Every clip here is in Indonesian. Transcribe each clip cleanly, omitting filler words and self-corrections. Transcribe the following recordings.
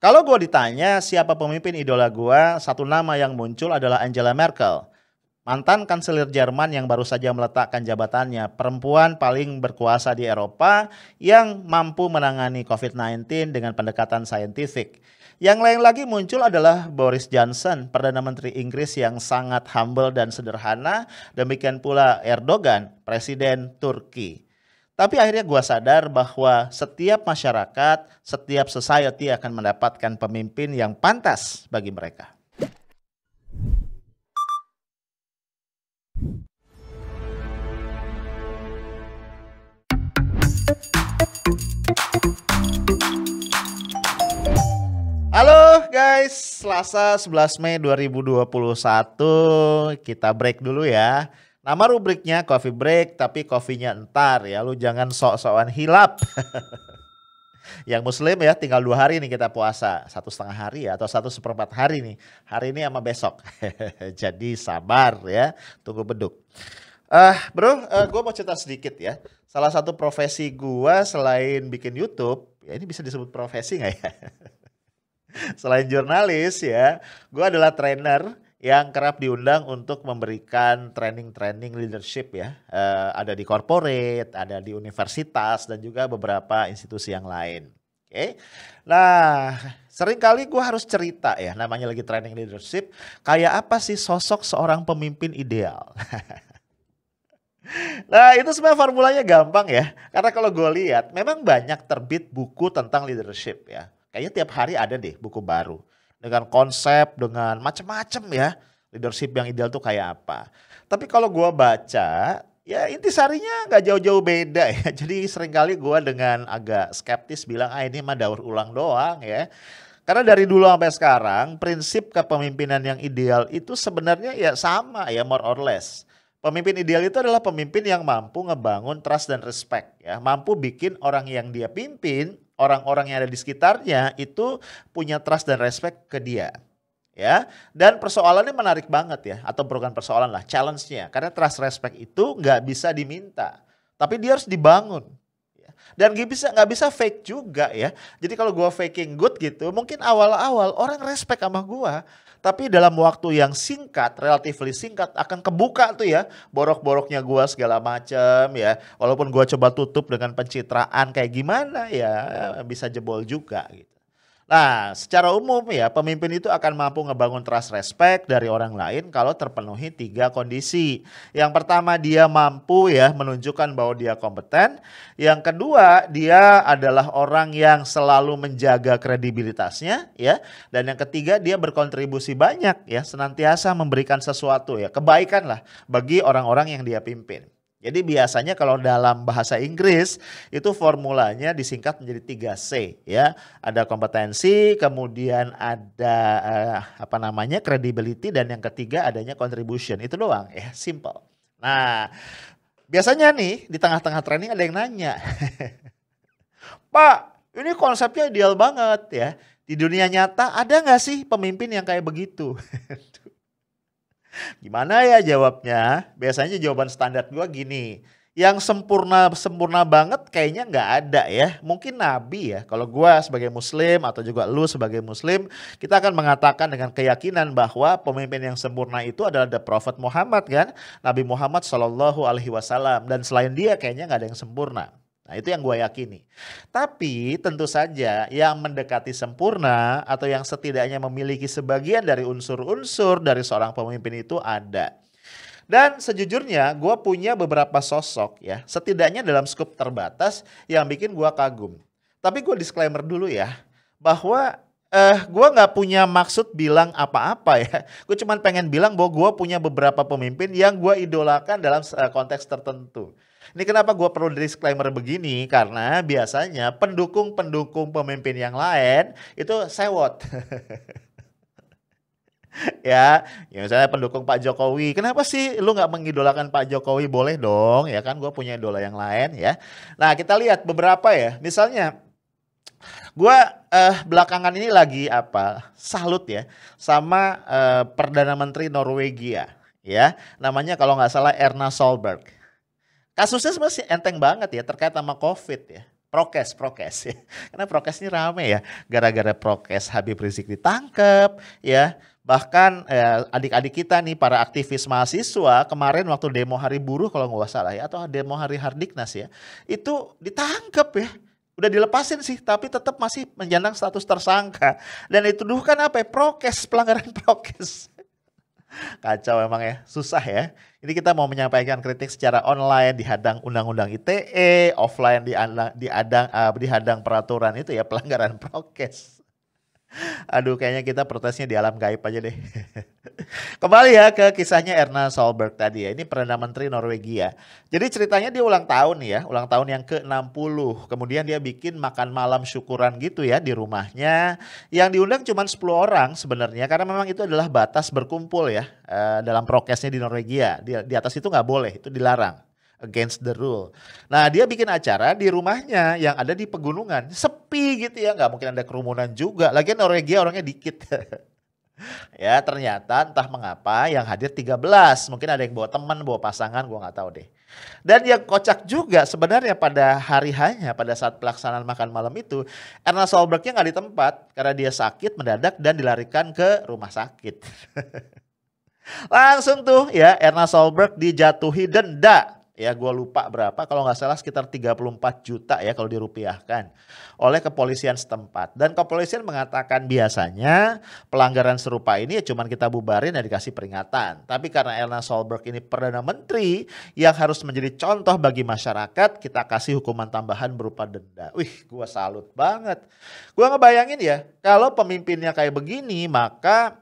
Kalau gue ditanya siapa pemimpin idola gue, satu nama yang muncul adalah Angela Merkel. Mantan kanselir Jerman yang baru saja meletakkan jabatannya, perempuan paling berkuasa di Eropa yang mampu menangani COVID-19 dengan pendekatan saintifik. Yang lain lagi muncul adalah Boris Johnson, Perdana Menteri Inggris yang sangat humble dan sederhana, demikian pula Erdogan, Presiden Turki. Tapi akhirnya gua sadar bahwa setiap masyarakat, setiap society akan mendapatkan pemimpin yang pantas bagi mereka. Halo guys, Selasa 11 Mei 2021, kita break dulu ya. Nama rubriknya Coffee Break, tapi kopinya entar ya, lu jangan sok-sokan hilap. Yang muslim ya tinggal 2 hari nih kita puasa, 1,5 hari ya, atau 1/4 hari nih. Hari ini sama besok, jadi sabar ya, tunggu beduk. Bro, gue mau cerita sedikit ya. Salah satu profesi gue selain bikin YouTube, ya ini bisa disebut profesi nggak ya? Selain jurnalis ya, gue adalah trainer yang kerap diundang untuk memberikan training-training leadership ya. Ada di corporate, ada di universitas, dan juga beberapa institusi yang lain. Oke. Nah, seringkali gue harus cerita ya, namanya lagi training leadership, kayak apa sih sosok seorang pemimpin ideal. Nah, itu sebenarnya formulanya gampang ya. Karena kalau gue lihat, memang banyak terbit buku tentang leadership ya. Kayaknya tiap hari ada deh buku baru. Dengan konsep, dengan macam-macam ya. Leadership yang ideal tuh kayak apa. Tapi kalau gue baca, ya intisarinya nggak jauh-jauh beda ya. Jadi seringkali gue dengan agak skeptis bilang, ini mah daur ulang doang ya. Karena dari dulu sampai sekarang, prinsip kepemimpinan yang ideal itu sebenarnya ya sama ya, more or less. Pemimpin ideal itu adalah pemimpin yang mampu ngebangun trust dan respect ya, mampu bikin orang yang dia pimpin, orang-orang yang ada di sekitarnya itu punya trust dan respect ke dia. Ya, dan persoalannya menarik banget ya, atau bukan persoalan lah, challenge-nya. Karena trust respect itu nggak bisa diminta, tapi dia harus dibangun. Ya. Dan nggak bisa fake juga ya. Jadi kalau gua faking good gitu, mungkin awal-awal orang respect sama gua. Tapi dalam waktu yang singkat, relatively singkat, akan kebuka tuh ya borok-boroknya gua segala macem ya. Walaupun gua coba tutup dengan pencitraan kayak gimana ya, bisa jebol juga gitu. Nah, secara umum ya pemimpin itu akan mampu ngebangun trust respect dari orang lain kalau terpenuhi 3 kondisi. Yang pertama, dia mampu ya menunjukkan bahwa dia kompeten. Yang kedua, dia adalah orang yang selalu menjaga kredibilitasnya ya. Dan yang ketiga, dia berkontribusi banyak ya, senantiasa memberikan sesuatu ya, kebaikan lah bagi orang-orang yang dia pimpin. Jadi biasanya kalau dalam bahasa Inggris itu formulanya disingkat menjadi 3C ya. Ada kompetensi, kemudian ada credibility, dan yang ketiga adanya contribution. Itu doang ya, simple. Nah, biasanya nih di tengah-tengah training ada yang nanya. Pak, ini konsepnya ideal banget ya. Di dunia nyata ada nggak sih pemimpin yang kayak begitu? Gimana ya jawabnya? Biasanya jawaban standar gue gini, yang sempurna banget kayaknya nggak ada ya. Mungkin Nabi ya, kalau gue sebagai muslim atau juga lu sebagai muslim, kita akan mengatakan dengan keyakinan bahwa pemimpin yang sempurna itu adalah the Prophet Muhammad kan, Nabi Muhammad SAW, dan selain dia kayaknya nggak ada yang sempurna. Nah, itu yang gue yakini. Tapi tentu saja yang mendekati sempurna atau yang setidaknya memiliki sebagian dari unsur-unsur dari seorang pemimpin itu ada. Dan sejujurnya gue punya beberapa sosok ya, setidaknya dalam skup terbatas yang bikin gue kagum. Tapi gue disclaimer dulu ya, bahwa gue nggak punya maksud bilang apa-apa ya. Gue cuma pengen bilang bahwa gue punya beberapa pemimpin yang gue idolakan dalam konteks tertentu. Ini kenapa gue perlu disclaimer begini, karena biasanya pendukung-pendukung pemimpin yang lain itu sewot. Ya misalnya pendukung Pak Jokowi, kenapa sih lu nggak mengidolakan Pak Jokowi? Boleh dong ya kan, gue punya idola yang lain ya. Nah, kita lihat beberapa ya, misalnya gue belakangan ini lagi salut ya sama Perdana Menteri Norwegia ya, namanya kalau nggak salah Erna Solberg. Kasusnya sebenarnya enteng banget ya, terkait sama COVID ya. prokes ya. Karena prokes ini rame ya. Gara-gara prokes Habib Rizik ditangkap ya. Bahkan adik-adik kita nih para aktivis mahasiswa kemarin waktu demo hari buruh kalau nggak salah ya, atau demo hari Hardiknas ya, itu ditangkap ya. Udah dilepasin sih, tapi tetap masih menyandang status tersangka. Dan itu dulu kan apa ya? Prokes, pelanggaran prokes. Kacau emang ya, susah ya. Ini kita mau menyampaikan kritik secara online dihadang undang-undang ITE, offline dihadang peraturan itu ya, pelanggaran prokes. Aduh, kayaknya kita protesnya di alam gaib aja deh. Kembali ya ke kisahnya Erna Solberg tadi ya. Ini Perdana Menteri Norwegia. Jadi ceritanya dia ulang tahun ya, ulang tahun yang ke-60. Kemudian dia bikin makan malam syukuran gitu ya di rumahnya. Yang diundang cuma 10 orang sebenarnya, karena memang itu adalah batas berkumpul ya dalam prokesnya di Norwegia. Di atas itu nggak boleh, itu dilarang. Against the rule. Nah, dia bikin acara di rumahnya yang ada di pegunungan. Sepi gitu ya, nggak mungkin ada kerumunan juga. Lagian Norwegia orangnya dikit. Ya, ternyata entah mengapa yang hadir 13. Mungkin ada yang bawa teman, bawa pasangan, gua nggak tahu deh. Dan yang kocak juga sebenarnya pada hari hanya pada saat pelaksanaan makan malam itu, Erna Solbergnya nggak di tempat karena dia sakit mendadak dan dilarikan ke rumah sakit. Langsung tuh ya Erna Solberg dijatuhi denda. Ya gue lupa berapa, kalau nggak salah sekitar 34 juta ya kalau dirupiahkan oleh kepolisian setempat. Dan kepolisian mengatakan biasanya pelanggaran serupa ini ya cuman kita bubarin dan dikasih peringatan. Tapi karena Erna Solberg ini Perdana Menteri yang harus menjadi contoh bagi masyarakat, kita kasih hukuman tambahan berupa denda. Wih, gue salut banget. Gue ngebayangin ya, kalau pemimpinnya kayak begini maka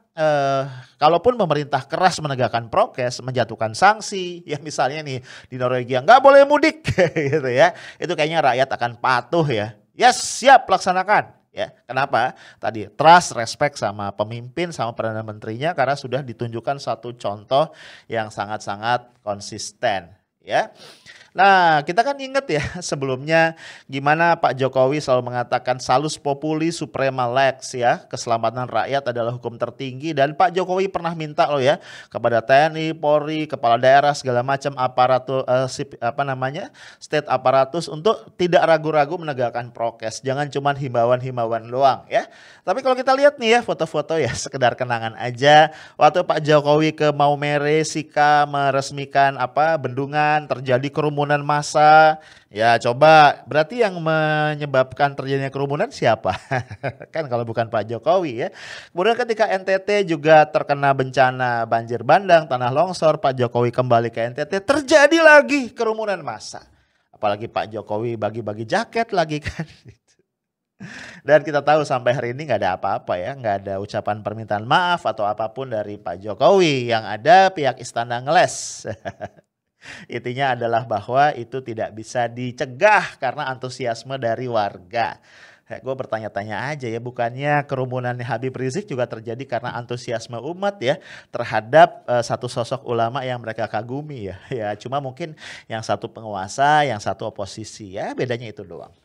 kalaupun pemerintah keras menegakkan prokes, menjatuhkan sanksi, ya misalnya nih di Norwegia nggak boleh mudik gitu ya, itu kayaknya rakyat akan patuh ya. Yes, siap laksanakan. Ya, kenapa? Tadi trust, respect sama pemimpin, sama Perdana Menterinya karena sudah ditunjukkan satu contoh yang sangat-sangat konsisten. Ya. Nah, kita kan ingat ya sebelumnya gimana Pak Jokowi selalu mengatakan salus populi suprema lex ya, keselamatan rakyat adalah hukum tertinggi, dan Pak Jokowi pernah minta loh ya kepada TNI, Polri, kepala daerah segala macam aparatur state aparatus untuk tidak ragu-ragu menegakkan prokes. Jangan cuma himbauan-himbauan doang ya. Tapi kalau kita lihat nih ya foto-foto ya sekedar kenangan aja waktu Pak Jokowi ke Maumere Sika meresmikan bendungan, terjadi kerumunan massa. Ya coba, berarti yang menyebabkan terjadinya kerumunan siapa? Kan kalau bukan Pak Jokowi ya. Kemudian ketika NTT juga terkena bencana banjir bandang, tanah longsor, Pak Jokowi kembali ke NTT, terjadi lagi kerumunan massa. Apalagi Pak Jokowi bagi-bagi jaket lagi kan. Dan kita tahu sampai hari ini nggak ada apa-apa ya, nggak ada ucapan permintaan maaf atau apapun dari Pak Jokowi. Yang ada pihak istana ngeles. Intinya adalah bahwa itu tidak bisa dicegah karena antusiasme dari warga. Gue bertanya-tanya aja ya, bukannya kerumunan Habib Rizik juga terjadi karena antusiasme umat ya terhadap satu sosok ulama yang mereka kagumi ya. Ya cuma mungkin yang satu penguasa, yang satu oposisi ya, bedanya itu doang.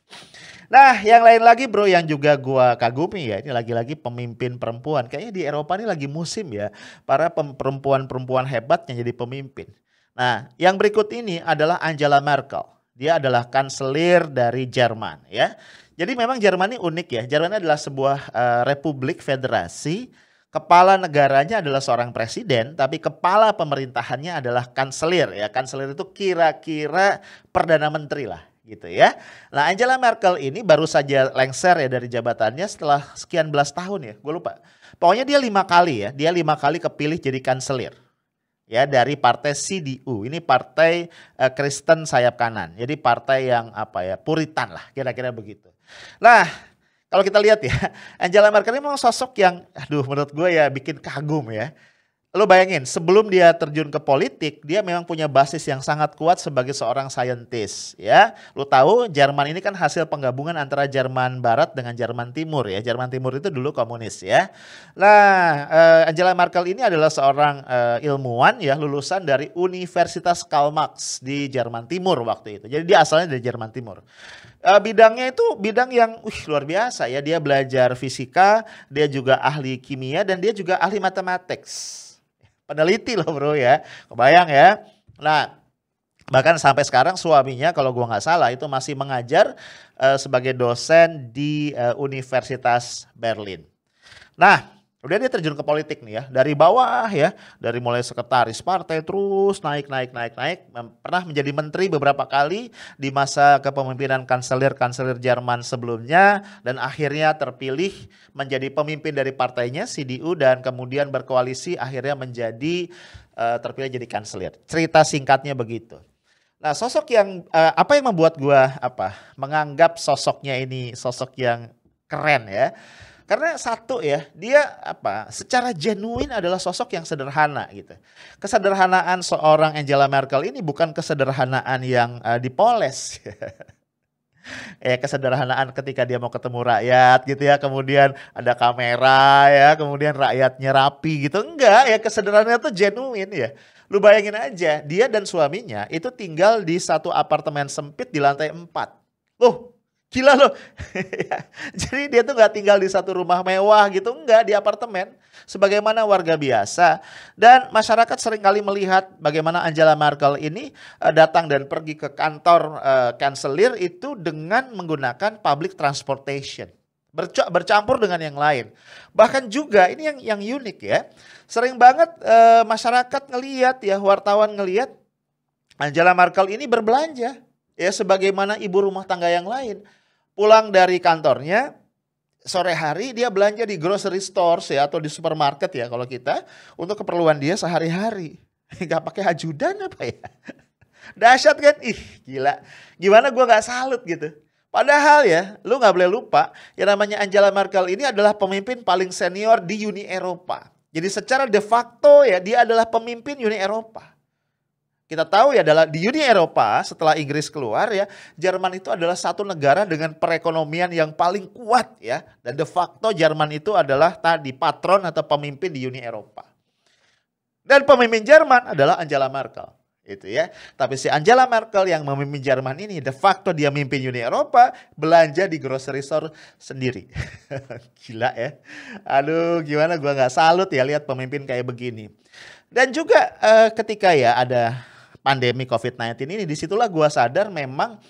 Nah yang lain lagi bro yang juga gue kagumi ya, ini lagi-lagi pemimpin perempuan. Kayaknya di Eropa ini lagi musim ya para perempuan-perempuan hebat yang jadi pemimpin. Nah, yang berikut ini adalah Angela Merkel. Dia adalah kanselir dari Jerman ya. Jadi memang Jerman ini unik ya. Jerman adalah sebuah republik federasi. Kepala negaranya adalah seorang presiden, tapi kepala pemerintahannya adalah kanselir ya. Kanselir itu kira-kira perdana menteri lah gitu ya. Nah, Angela Merkel ini baru saja lengser ya dari jabatannya setelah sekian belas tahun ya. Gue lupa. Pokoknya dia 5 kali ya. Dia 5 kali kepilih jadi kanselir. Ya dari partai CDU, ini partai Kristen sayap kanan, jadi partai yang Puritan lah, kira-kira begitu. Nah kalau kita lihat ya, Angela Merkel ini memang sosok yang, menurut gue ya bikin kagum ya. Lo bayangin sebelum dia terjun ke politik, dia memang punya basis yang sangat kuat sebagai seorang saintis ya. Lo tahu Jerman ini kan hasil penggabungan antara Jerman Barat dengan Jerman Timur ya. Jerman Timur itu dulu komunis ya. Nah Angela Merkel ini adalah seorang ilmuwan ya, lulusan dari Universitas Karl Marx di Jerman Timur waktu itu. Jadi dia asalnya dari Jerman Timur. Bidangnya itu bidang yang luar biasa ya. Dia belajar fisika, dia juga ahli kimia, dan dia juga ahli matematik. Peneliti loh bro ya, kebayang ya. Nah Bahkan sampai sekarang suaminya kalau gua nggak salah itu masih mengajar sebagai dosen di Universitas Berlin. Nah, udah dia terjun ke politik nih ya, dari bawah ya, dari mulai sekretaris partai terus naik, pernah menjadi menteri beberapa kali di masa kepemimpinan kanselir Jerman sebelumnya, dan akhirnya terpilih menjadi pemimpin dari partainya CDU dan kemudian berkoalisi akhirnya menjadi terpilih jadi kanselir. Cerita singkatnya begitu. Nah, sosok yang apa yang membuat gua menganggap sosoknya ini sosok yang keren ya. Karena satu ya, dia secara genuine adalah sosok yang sederhana gitu. Kesederhanaan seorang Angela Merkel ini bukan kesederhanaan yang dipoles. Kesederhanaan ketika dia mau ketemu rakyat gitu ya, kemudian ada kamera ya, kemudian rakyatnya rapi gitu. Enggak ya, kesederhanaannya tuh genuine ya. Lu bayangin aja, dia dan suaminya itu tinggal di satu apartemen sempit di lantai 4. Loh, gila loh. Jadi dia tuh gak tinggal di satu rumah mewah gitu, enggak, di apartemen. Sebagaimana warga biasa. Dan masyarakat seringkali melihat bagaimana Angela Merkel ini datang dan pergi ke kantor kanselir itu dengan menggunakan public transportation. Bercampur dengan yang lain. Bahkan juga ini yang unik ya. Sering banget masyarakat ngelihat ya, wartawan ngelihat Angela Merkel ini berbelanja. Ya sebagaimana ibu rumah tangga yang lain. Pulang dari kantornya, sore hari dia belanja di grocery stores ya atau di supermarket ya kalau kita untuk keperluan dia sehari-hari. Gak pakai ajudan apa ya? Dahsyat kan? Ih gila. Gimana gua gak salut gitu. Padahal ya, lu gak boleh lupa yang namanya Angela Merkel ini adalah pemimpin paling senior di Uni Eropa. Jadi secara de facto ya dia adalah pemimpin Uni Eropa. Kita tahu ya adalah di Uni Eropa setelah Inggris keluar ya, Jerman itu adalah satu negara dengan perekonomian yang paling kuat ya. Dan de facto Jerman itu adalah tadi patron atau pemimpin di Uni Eropa. Dan pemimpin Jerman adalah Angela Merkel. Itu ya. Tapi si Angela Merkel yang memimpin Jerman ini de facto dia memimpin Uni Eropa, belanja di grocery store sendiri. Gila ya. Aduh, gimana gua nggak salut ya lihat pemimpin kayak begini. Dan juga ketika ya ada pandemi COVID-19 ini, disitulah gua sadar memang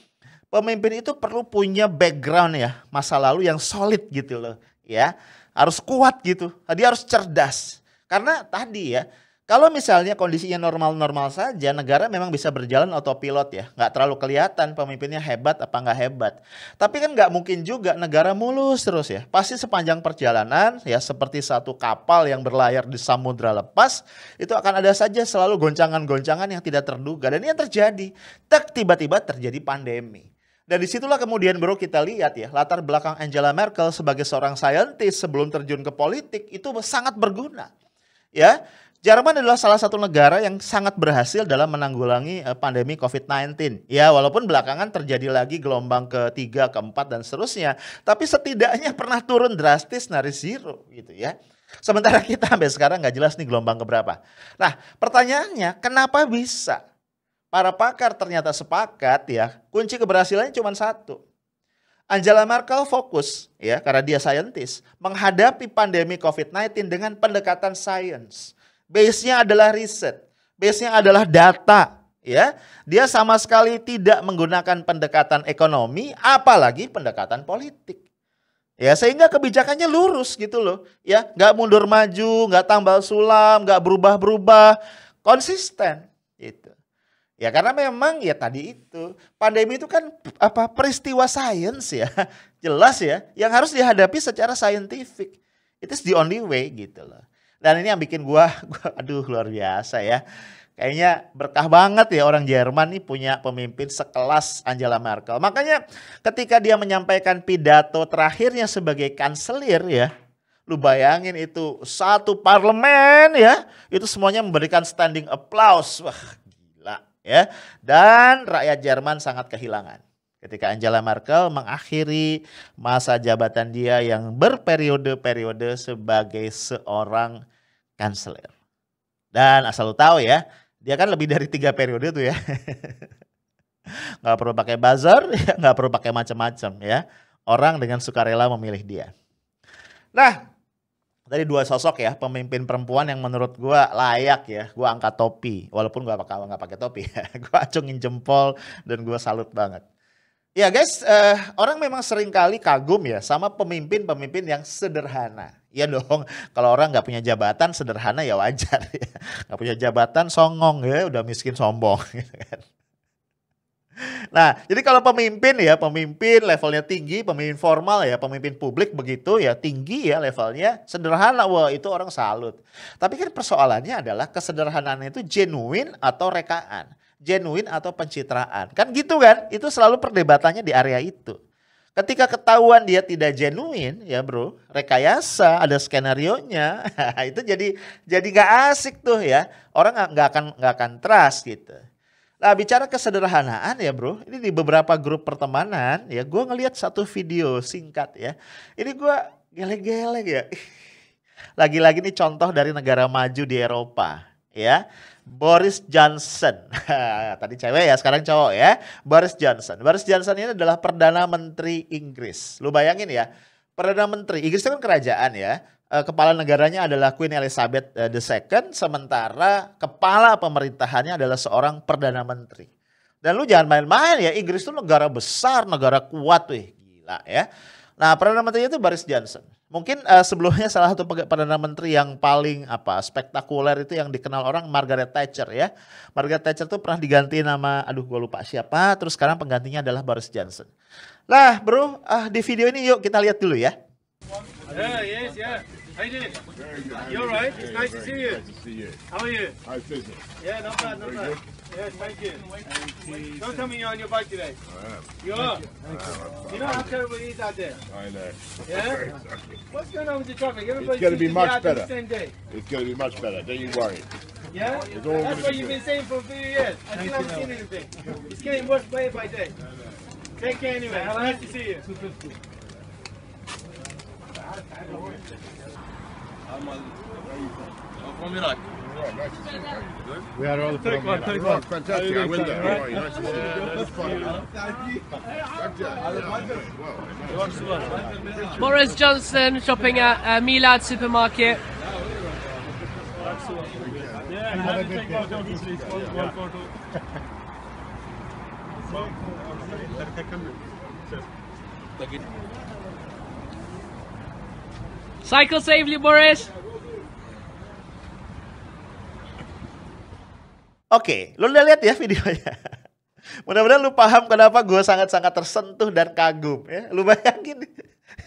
pemimpin itu perlu punya background ya, masa lalu yang solid gitu loh ya. Harus kuat gitu, dia harus cerdas. Karena tadi ya, kalau misalnya kondisinya normal-normal saja, negara memang bisa berjalan autopilot ya. Nggak terlalu kelihatan pemimpinnya hebat apa nggak hebat. Tapi kan nggak mungkin juga negara mulus terus ya. Pasti sepanjang perjalanan ya seperti satu kapal yang berlayar di samudra lepas, itu akan ada saja selalu goncangan-goncangan yang tidak terduga. Dan ini yang terjadi. Tiba-tiba terjadi pandemi. Dan disitulah kemudian bro kita lihat ya, latar belakang Angela Merkel sebagai seorang saintis sebelum terjun ke politik itu sangat berguna. Ya, Jerman adalah salah satu negara yang sangat berhasil dalam menanggulangi pandemi COVID-19. Ya, walaupun belakangan terjadi lagi gelombang ketiga, keempat, dan seterusnya. Tapi setidaknya pernah turun drastis dari zero gitu ya. Sementara kita sampai sekarang nggak jelas nih gelombang keberapa. Nah, pertanyaannya kenapa bisa? Para pakar ternyata sepakat ya, kunci keberhasilannya cuma satu. Angela Merkel fokus ya, karena dia saintis, menghadapi pandemi COVID-19 dengan pendekatan sains. Base-nya adalah riset, base-nya adalah data, ya. Dia sama sekali tidak menggunakan pendekatan ekonomi, apalagi pendekatan politik. Ya, sehingga kebijakannya lurus gitu loh, ya. Nggak mundur maju, nggak tambal sulam, nggak berubah-berubah, konsisten, gitu. Ya karena memang ya tadi itu pandemi itu kan peristiwa sains ya, jelas ya, yang harus dihadapi secara saintifik. It is the only way gitu loh. Dan ini yang bikin gua aduh luar biasa ya. Kayaknya berkah banget ya orang Jerman nih punya pemimpin sekelas Angela Merkel. Makanya ketika dia menyampaikan pidato terakhirnya sebagai kanselir ya, lu bayangin itu satu parlemen ya, itu semuanya memberikan standing applause. Wah gila ya. Dan rakyat Jerman sangat kehilangan ketika Angela Merkel mengakhiri masa jabatan dia yang berperiode-periode sebagai seorang kanselir. Dan asal lu tahu ya, dia kan lebih dari 3 periode tuh ya. Nggak perlu pakai buzzer, nggak perlu pakai macam-macam ya. Orang dengan sukarela memilih dia. Nah, Tadi dua sosok ya, pemimpin perempuan yang menurut gua layak ya. Gua angkat topi, walaupun gua bakal nggak pakai topi. Gua acungin jempol dan gua salut banget. Ya guys, orang memang sering kali kagum ya sama pemimpin-pemimpin yang sederhana. Ya dong, kalau orang nggak punya jabatan sederhana ya wajar ya. Nggak punya jabatan songong ya, udah miskin sombong. Gitu kan. Nah, jadi kalau pemimpin ya, pemimpin levelnya tinggi, pemimpin formal ya, pemimpin publik begitu ya, tinggi ya levelnya, sederhana, wah itu orang salut. Tapi kan persoalannya adalah kesederhanaan itu genuine atau rekaan, genuine atau pencitraan. Kan gitu kan, itu selalu perdebatannya di area itu. Ketika ketahuan dia tidak genuine ya bro, rekayasa, ada skenarionya, itu jadi gak asik tuh ya, orang nggak akan trust gitu. Nah bicara kesederhanaan ya bro, ini di beberapa grup pertemanan ya gue ngelihat satu video singkat ya. Ini gue geleng-geleng ya. Lagi-lagi nih contoh dari negara maju di Eropa ya. Boris Johnson, tadi cewek ya sekarang cowok ya. Boris Johnson. Boris Johnson ini adalah Perdana Menteri Inggris. Lu bayangin ya, Perdana Menteri Inggris itu kan kerajaan ya. Kepala negaranya adalah Queen Elizabeth II, sementara kepala pemerintahannya adalah seorang Perdana Menteri. Dan lu jangan main-main ya, Inggris itu negara besar, negara kuat tuh, gila ya. Nah Perdana Menteri itu Boris Johnson. Mungkin sebelumnya salah satu Perdana Menteri yang paling spektakuler itu yang dikenal orang Margaret Thatcher ya. Margaret Thatcher tuh pernah diganti nama, aduh gue lupa siapa, terus sekarang penggantinya adalah Boris Johnson. Nah bro, di video ini yuk kita lihat dulu ya. Yes, yeah. How you doing? You're right. It's nice to see you. Nice to see you. How are you? How's business? Yeah, not bad, not bad. Yes, thank you. Don't tell me you're on your bike today. I am. You are? You know how terrible it is out there? I know. Yeah? What's going on with the traffic? Everybody gonna seems be to much out on better. the same day. It's going to be much better. Don't you worry. Yeah? It's all That's gonna what be you've good. been saying for a few years. I still haven't seen anything. It's getting worse day by day. Take care anyway. Nice to see you. From Iraq. Right, nice to see you. Good? We are all from Iraq. Right, fantastic. I will there. All right, nice to see you. It's fun. Well, Boris Johnson shopping at Milad supermarket. Have a good day. Cycle safely, Boris. Oke, lu udah lihat ya videonya. Mudah-mudahan lu paham kenapa gue sangat-sangat tersentuh dan kagum ya. Lu bayangin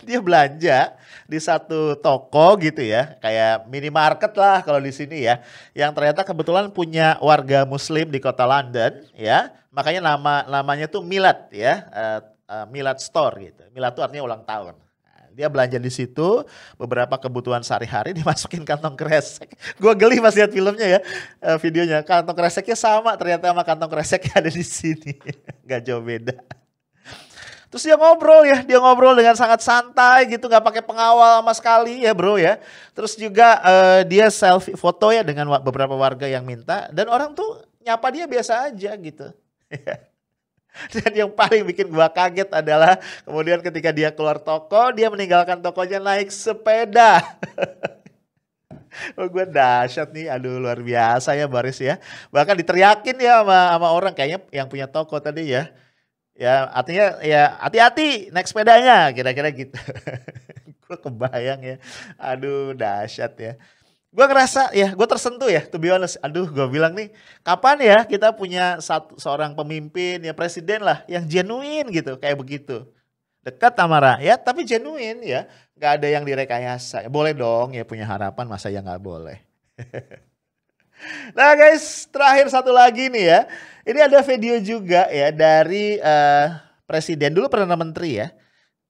dia belanja di satu toko gitu ya, kayak minimarket lah kalau di sini ya, yang ternyata kebetulan punya warga Muslim di kota London ya, makanya namanya tuh Milad ya, Milad Store gitu. Milad tuh artinya ulang tahun. Dia belanja di situ, beberapa kebutuhan sehari-hari dimasukin kantong kresek. Gue geli pas lihat filmnya ya, videonya. Kantong kreseknya sama ternyata sama kantong kresek yang ada di sini. Gak jauh beda. Terus dia ngobrol dengan sangat santai gitu, gak pakai pengawal sama sekali ya bro ya. Terus juga dia selfie foto ya dengan beberapa warga yang minta. Dan orang tuh nyapa dia biasa aja gitu. Dan yang paling bikin gua kaget adalah kemudian ketika dia keluar toko, dia meninggalkan tokonya naik sepeda. Oh, gue dahsyat nih, aduh luar biasa ya Boris ya. Bahkan diteriakin ya sama orang kayaknya yang punya toko tadi ya. Ya artinya ya hati-hati naik sepedanya, kira-kira gitu. Gue kebayang ya, aduh dahsyat ya. Gue ngerasa ya, gue tersentuh ya, to be honest. Aduh, gue bilang nih, kapan ya kita punya seorang pemimpin, ya presiden lah, yang genuine gitu, kayak begitu. Dekat sama rakyat, tapi genuine ya. Gak ada yang direkayasa. Boleh dong ya punya harapan, masa ya gak boleh. Nah guys, terakhir satu lagi nih ya. Ini ada video juga ya dari presiden, dulu Perdana Menteri ya.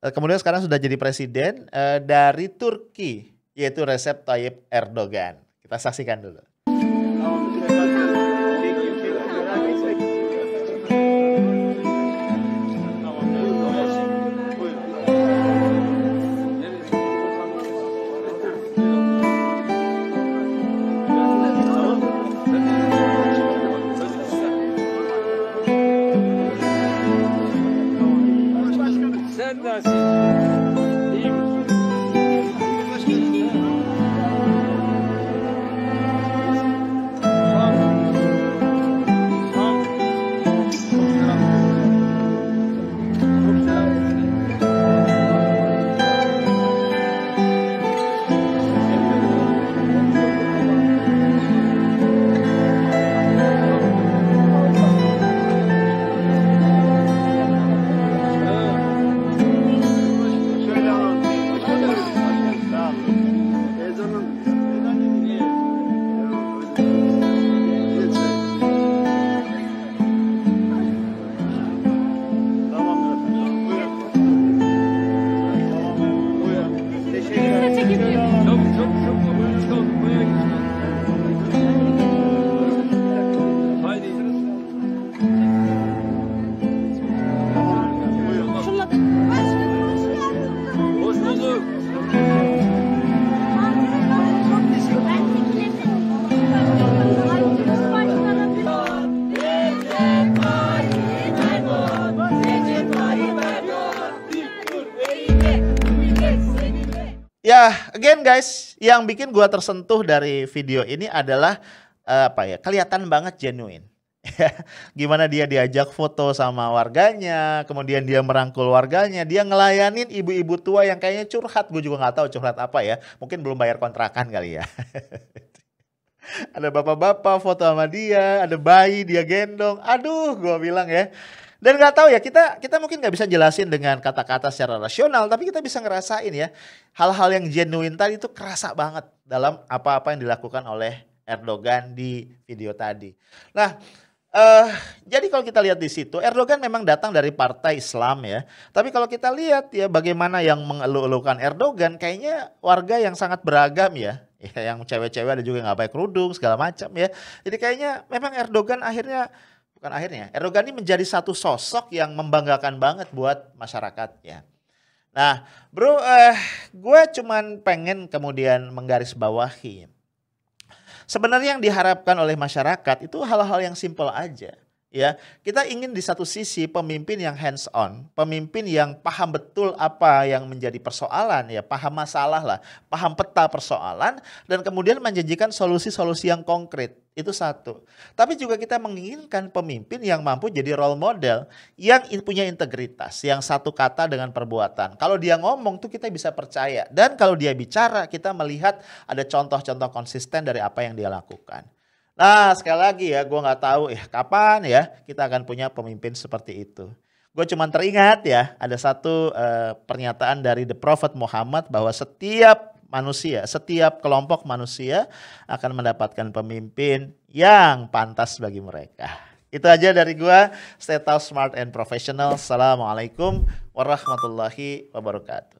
Kemudian sekarang sudah jadi presiden dari Turki. Yaitu Recep Tayyip Erdogan. Kita saksikan dulu. again guys, yang bikin gua tersentuh dari video ini adalah kelihatan banget genuine. Gimana dia diajak foto sama warganya, kemudian dia merangkul warganya, dia ngelayanin ibu-ibu tua yang kayaknya curhat. Gue juga nggak tahu curhat apa ya, mungkin belum bayar kontrakan kali ya. Ada bapak-bapak foto sama dia, ada bayi dia gendong. Aduh, gue bilang ya. Dan nggak tahu ya, kita mungkin nggak bisa jelasin dengan kata-kata secara rasional, tapi kita bisa ngerasain ya hal-hal yang genuine tadi itu kerasa banget dalam apa-apa yang dilakukan oleh Erdogan di video tadi. Nah, jadi kalau kita lihat di situ, Erdogan memang datang dari partai Islam ya. Tapi kalau kita lihat ya bagaimana yang mengeluh-elukan Erdogan, kayaknya warga yang sangat beragam ya. Ya, yang cewek-cewek ada juga yang nggak pakai kerudung segala macam ya. Jadi kayaknya memang Erdogan Erdogan ini menjadi satu sosok yang membanggakan banget buat masyarakat ya. Nah, bro, gue cuman pengen kemudian menggarisbawahi. Sebenarnya yang diharapkan oleh masyarakat itu hal-hal yang simpel aja. Ya, kita ingin di satu sisi pemimpin yang hands on, pemimpin yang paham betul apa yang menjadi persoalan ya, paham masalah lah, paham peta persoalan dan kemudian menjanjikan solusi-solusi yang konkret. Itu satu. Tapi juga kita menginginkan pemimpin yang mampu jadi role model, yang punya integritas, yang satu kata dengan perbuatan. Kalau dia ngomong tuh kita bisa percaya dan kalau dia bicara kita melihat ada contoh-contoh konsisten dari apa yang dia lakukan. Nah, sekali lagi ya, gue nggak tahu kapan ya kita akan punya pemimpin seperti itu. Gue cuma teringat ya, ada satu pernyataan dari The Prophet Muhammad bahwa setiap manusia, setiap kelompok manusia akan mendapatkan pemimpin yang pantas bagi mereka. Itu aja dari gue. Stay tough, smart, and professional. Assalamualaikum warahmatullahi wabarakatuh.